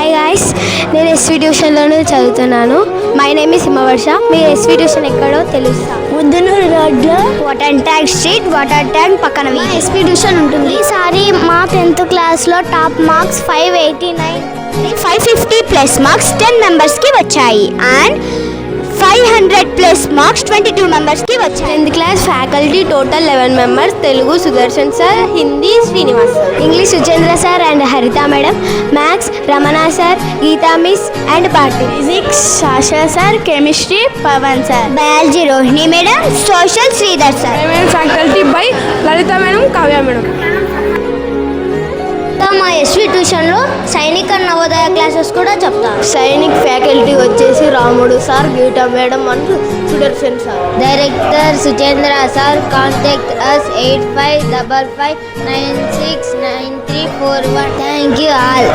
Hi guys, నేను SV ట్యూషన్లోనే చదువుతున్నాను. My name is Himavarsha. మీ ఎస్వి ట్యూషన్ ఎక్కడో తెలుసా? ముద్దునూరు రోడ్లో water tank street, water tank పక్కన ఎస్వి ట్యూషన్ ఉంటుంది. ఈసారి మా 10th క్లాస్లో టాప్ మార్క్స్ 589, 550 ప్లస్ మార్క్స్ 10 మెంబర్స్కి వచ్చాయి అండ్ 500 ప్లస్ మార్క్స్ 22 మెంబర్స్కి వచ్చాయి. 10th class faculty total 11 members. Telugu Sudarshan sir, Hindi Srinivas sir, English Suchendra sir and Haritha madam, maths Ramana sir, Geetha miss and party, physics Sasha sir, chemistry Pavan sir, biology Rohini madam, social Sridhar sir. Faculty by Lalitha madam, Kavya madam. మా SV ట్యూషన్లో Sainik and Navodaya classes కూడా చెప్తారు. Sainik faculty వచ్చేసి Ramudu sir, Geetha madam and Sudarshan sir. Director Suchendra sir. Contact us 8555969341. Thank you all.